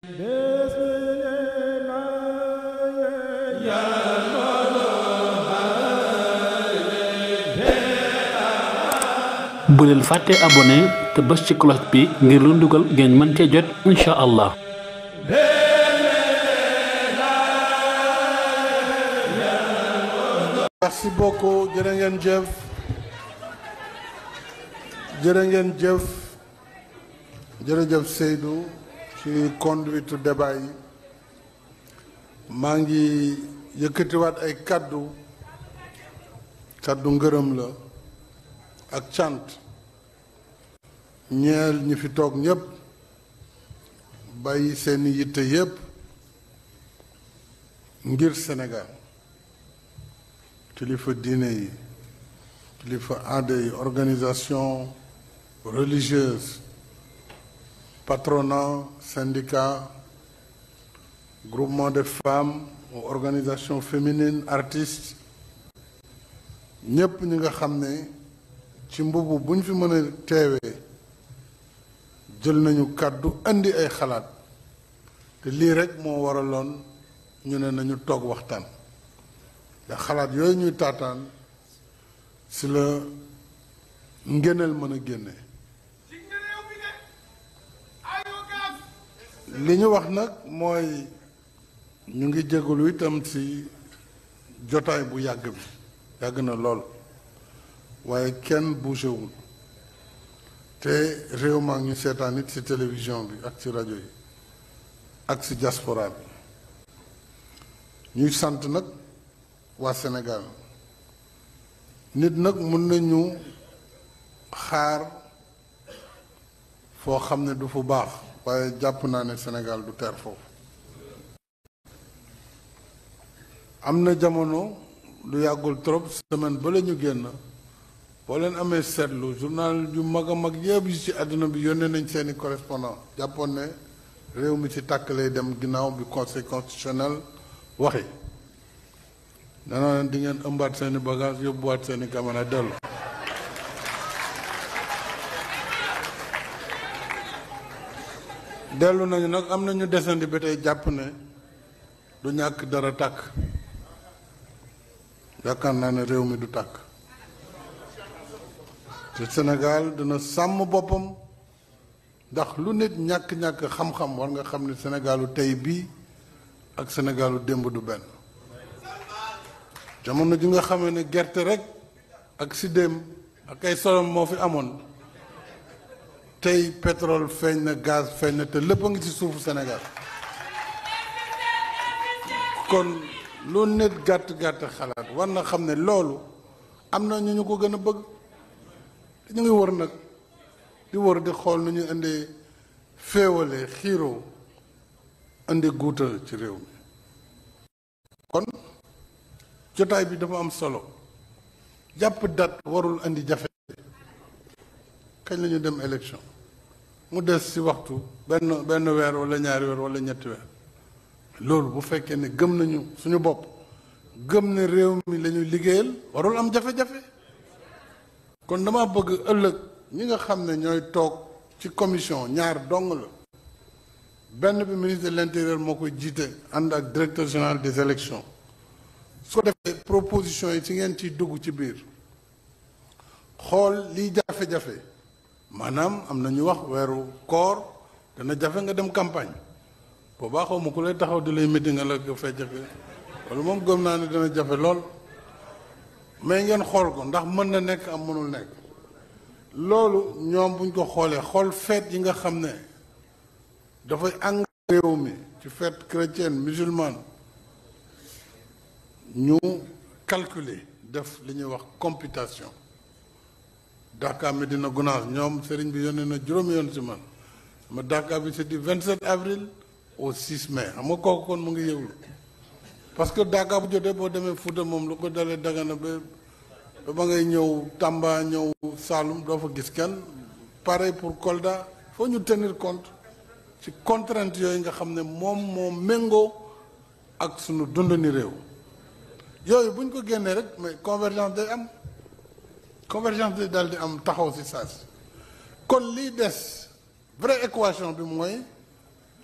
bu leen fàtte abonné te bës ci cloche bi ngir lu dugal ngeen mën cee jot incha allah. merci beaucoup jërë ngeen jëf jërëjëf Seydou ci conduite débat yi maa ngi yëkkatiwaat ay kaddu ngërëm la ak cant ñeel ñi fi toog ñépp bàyyi seeni yitte yépp ngir Sénégal kilifa diine yi kilifa aada yi organisation religieuse patronat syndicat groupement de femmes organisation féminine artistes ñépp ñi nga xam ne ci mbubu buñ fi mën a teewee jël nañu kàddu indi ay xalaat te lii rekk moo waraloon ñu ne nañu toog waxtaan ndax xalaat yooyu ñuy taataan si la ngéneel mën a génne li ñu wax nag mooy ñu ngi jégalu itam si jotaay bu yàgg bi yàgg na lool waaye kenn bougéwul te réew maa ngi ñu seetaan it ci télévision bi ak ci rajo yi ak ci diaspora bi ñuy sant nag waa Sénégal nit nag mën nañu xaar foo xam ne du fu baax waaye jàpp naa ne Sénégal du teer foofu am na jamono lu yàggul trop semaine ba la ñu génn boo leen amee seetlu journal yu mag a mag yëpp yi ci àdduna bi yónnee nañ seeni correspondant jàppoon ne réew mi ci tàkk lay dem ginnaaw bi conseil constitutionnel waxi dana leen di ngeen ëmbaat seeni bagage yóbbuwaat seeni caméra dellu nañu nag am nañu desandi ba tey jàpp ne du ñàkk dara tàkk yaakaar naa ne réew mi du tàkk te Sénégal dina sàmm boppam ndax lu nit ñàkk-ñàkk xam-xam war nga xam ne Sénégalu tey bii ak Sénégalu démb du benn jamono ji nga xamee ne gerte rek ak sidéem ak ay solom moo fi amoon tey pétrole feeñ na gaz feeñ na te lépp a ngi ci suufu Sénégal kon lu nit gàtt-gàtt xalaat war na xam ne loolu am na ñu ko gën a bëgg te ñu ngi wër nag di wër di xool nu ñu indee féewale xiiroo indi guuta ci réew mi kon jotaay bi dafa am solo jàpp date warul indi jafe kañ la ñu dem élection mu des ci waxtu benn weer walla ñaari weer walla ñetti weer loolu bu fekkee ne gëm nañu suñu bopp gëm ne réew mi la ñuy liggéeyal warul am jafe-jafe kon dama bëgg ëllëg ñi nga xam ne ñooy toog ci commission ñaar dong la benn bi ministre de l'intérieur moo koy jiite ànd ak directeur général des élections su ko defee proposition yi ci ngeen ciy dugg ci biir xool liy jafe-jafe maanaam am na ñu wax weeru koor dana jafe nga dem campagne boobaa xaw ma ku lay taxaw di lay meeting la ko fay jafe loolu moom gëm naa ne dana jafe lool mais ngeen xool ko ndax mën na nekk am mënul nekk loolu ñoom buñ ko xoolee xool fête yi nga xam ne dafay eng réew mi ci fête chrétienne musulmane ñu calculer def li ñuy wax computation Dakar Medina Gounass ñoom sëriñ bi yónnee na juróomi yoon si man ma Dakar bi c'est du 27 avril au 6 mai xam nga kooku kon mu ngi yëglu parce que Dakar bu jotee boo demee Fouta moom lu ko dalee Dagana ba ngay ñëw Tamba ñëw Saloum doo fa gis kenn pareil pour Kolda faut ñu tenir compte ci contrainte yooyu nga xam ne moo méngoo ak sunu dundani réew yooyu bu ñu ko génnee rek mais convergence day am daal di am taxaw si saa si kon lii des vraie équation bi mooy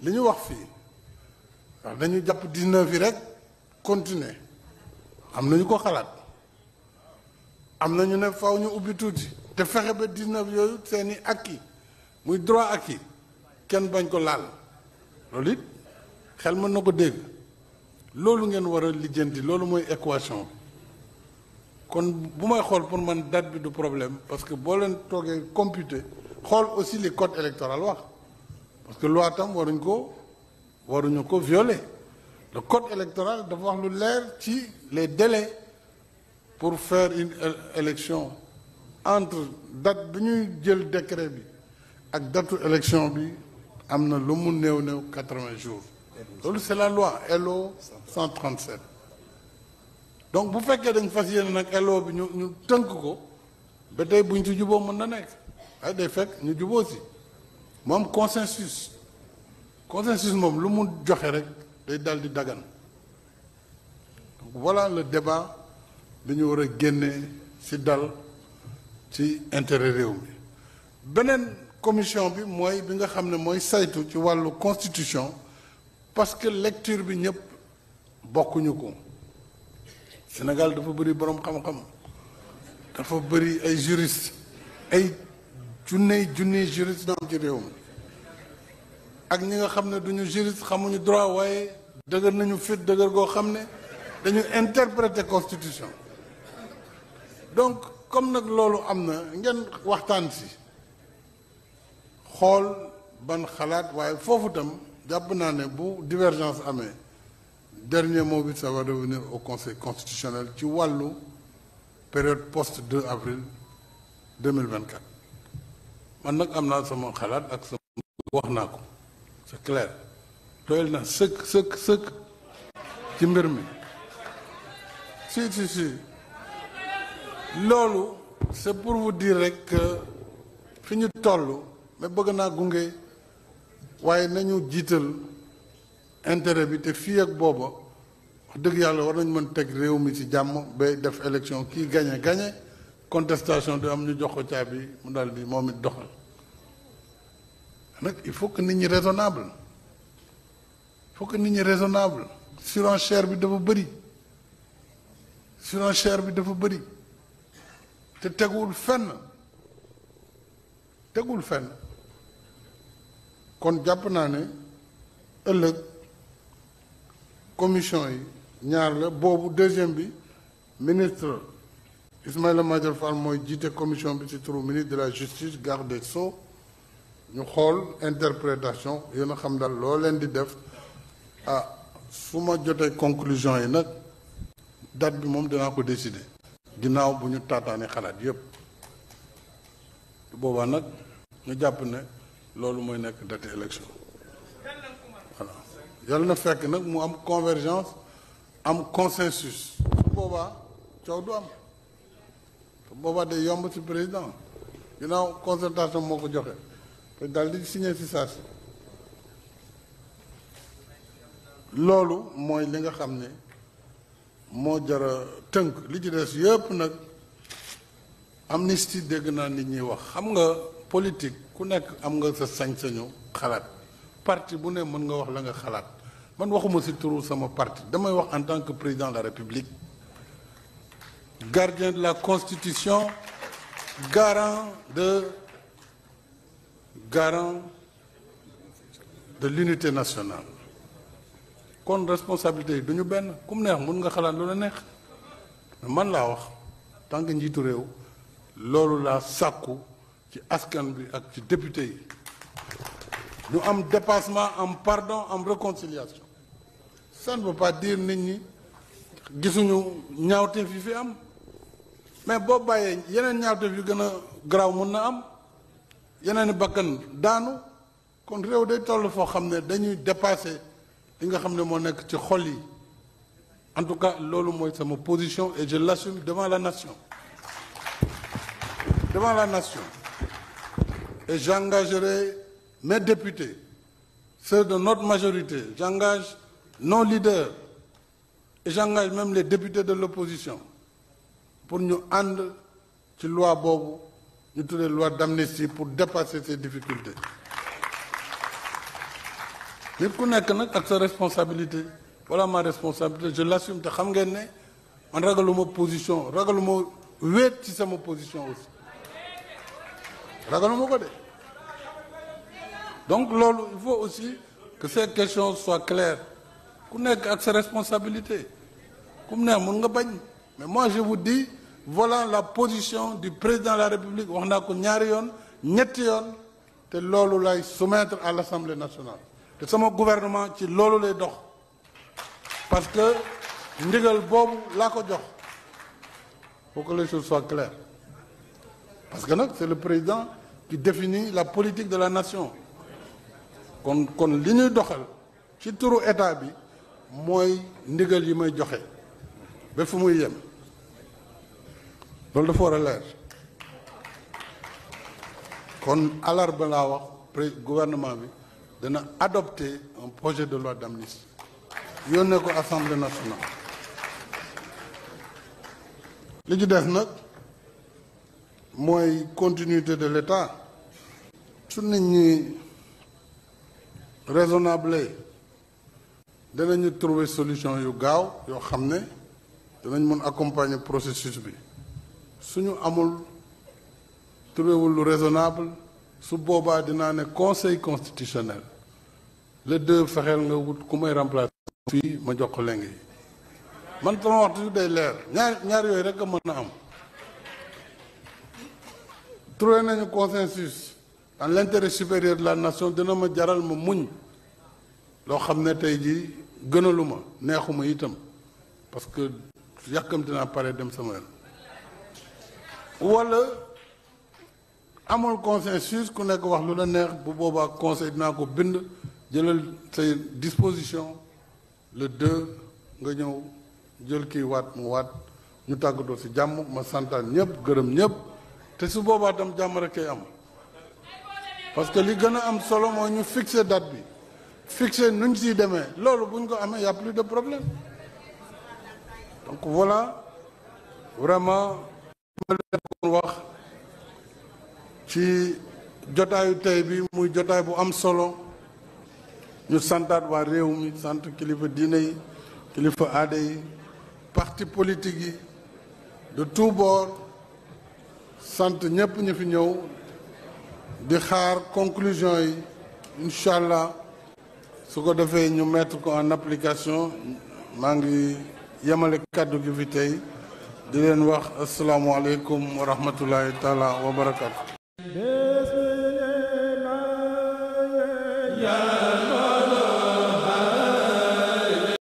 li ñu wax fii ndax dañu jàpp 19 yi rek continuer am nañu ko xalaat am nañu ne faw ñu ubbi tuuti te fexe ba 19 yooyu seeni acquis muy droit acquis kenn bañ ko laal loolu it xel mën na ko dégg loolu ngeen war a lijjanti loolu mooy équation bi kon bu may xool pour man date bi du problème parce que boo leen toogee computer xool aussi les codes électoraux wax parce que loi tam waruñu ko violer le code électoral dafa wax lu leer ci les délais pour faire une élection entre date bi ñuy jël décret bi ak datu élection bi am na lu mu néew 80 jours loolu c'est la loi LO 137 donc bu fekkee dañ fas yéene nag LO bi ñu tënk ko ba tey buñ ci juboo mën na nekk ay day fekk ñu juboo si mu am consensus moom lu mu joxe rek day dal di dagan donc voilà le débat bi ñu war a génnee ci dal ci intérêt réew mi beneen commission bi mooy bi nga xam ne mooy saytu ci wàllu constitution parce que lecture bi ñëpp bokkuñu ko Sénégal dafa bëri boroom xam-xam dafa bëri ay juriste ay junniy juriste na am ci réew mi ak ñi nga xam ne duñu juriste xamuñu droit waaye dëgër nañu fit dëgër goo xam ne dañu interpréter constitution donc comme nag loolu am na ngeen waxtaan si xool ban xalaat waaye foofu tam jàpp naa ne bu divergence amee dernier mot bi ça va revenir au conseil constitutionnel ci wàllu période post 2 avril 2024 man nag am naa sama xalaat ak sama wax naa ko c'est clair doyal na sëkk ci mbir mi si loolu c'est pour vous dire rek que fi ñu toll mais bëgg naa gunge waaye nañu jiital intérêt bi te fii ak booba wax dëgg yàlla war nañu mën teg réew mi ci jàmm ba def élection kii gagné contestation du am ñu jox ko caabi mu daal di moom it doxal nag il faut que nit ñi raisonnable surenchère bi dafa bëri te tegul fenn kon jàpp naa ne ëllëg commission yi ñaar la boobu deuxième bi ministre Ismaïla Madior Fall mooy jiite commission bi ci turu ministre de la justice garde des sceaux ñu xool interprétation yéen a xam daal loo leen di def su ma jotee conclusion yi nag date bi moom dinaa ko décider ginnaaw bu ñu taataane xalaat yépp boobaa nag ñu jàpp ne loolu mooy nekk date élection voilà yàlla na fekk nag mu am convergence am consensus su boobaa coow du am su boobaa day yomb ci président ginnaaw concertation moo ko joxe te daal di signé ci saa si loolu mooy li nga xam ne moo jara tënk li ci des yëpp nag amnistie dégg naa nit ñi wax xam nga politique ku nekk am nga sa sañ-sañu xalaat parti bu ne mën nga wax la nga xalaat man waxuma ci turu sama parti damay wax en tant que président de la République gardien de la Constitution garant de l'unité nationale kon responsabilité yi du ñu benn ku mu neex mun nga xalaat lu la neex man laa wax tant que njiitu réew loolu laa sàkku ci askan bi ak ci député yi ñu am dépassement am pardon am réconciliation ça ne veut pas dire nit ñi gisuñu ñaawteef yi fi am mais boo bàyyee yeneen ñaawteef yu gën a garaaw mun na am yeneen i bakkan daanu kon réew day toll foo xam ne dañuy dépasser li nga xam ne moo nekk ci xol yi en tout cas loolu mooy sama position et je l'assume devant la nation et j'engagerai mes députés ceux de notre majorité j'engage nos leaders et j'engage même les députés de l'opposition pour ñu ànd ci loi boobu ñu tuddee loi d'amnistie pour dépasser ces difficultés nit ku nekk nag ak sa responsabilité voilà ma responsabilité je l'assume te xam ngeen ne man ragaluma position ragaluma wéet ci sama position aussi ragaluma ko de donc loolu il faut aussi que ces questions soient claires ku nekk ak sa responsabilité ku mu neex mun nga bañ mais moi je vous dis voilà la position du président de la République wax naa ko ñaari yoon ñetti yoon te loolu lay soumettre à l'Assemblée nationale te sama gouvernement ci loolu lay dox parce que ndigal boobu laa ko jox faut que les choses soient claires parce que nag c'est le président qui définit la politique de la nation kon li ñuy doxal ci turu état bi mooy ndigal yi may joxe ba fu muy yem loolu dafa war a leer kon alarba laa wax gouvernement bi dana adopter un projet de loi d'amnistie yónnee ko Assemblée nationale li ci des nag mooy continuité de l'État su nit ñi raisonnable danañu trouver solution yu gaaw yoo xam ne danañ mën accompagner processus bi suñu amul trouvéwul lu raisonnable su boobaa dinaa ne conseil constitutionnel le 2 fexeel nga wut ku may remplacer fii ma jox ko lenge yi man sama waxtu day leer ñaar yooyu rek a mën a am trouvé nañu consensus dans l'intérêt supérieur de la nation dina ma jaral ma muñ loo xam ne tey jii gënaluma neexuma itam parce que yàkkamti naa pare dem sama yoon wala amul consensus ku nekk wax lu la neex bu boobaa conseil dinaa ko bind jëlal say disposition le 2 nga ñëw jël kii waat mu waat ñu tàggatoo ci jàmm ma santaan ñëpp gërëm ñëpp te su boobaa tam jàmm rek kay am parce que li gën a am solo mooy ñu fixer date bi fixer nuñ siy demee loolu buñ ko amee y a plus de problème donc voilà vraiment ma leen ko wax ci jotaayu tey bi muy jotaay bu am solo ñu santaat waa réew mi sant kilifa diine yi kilifa aada yi parti politique yi de tous bords sant ñëpp ñu fi ñëw di xaar conclusion yi incha allah su ko defee ñu mettre ko en application maa ngi yemale kàddu gi fi tey di leen wax asalaamualeykum wa rahmatullahi taala wa barakatu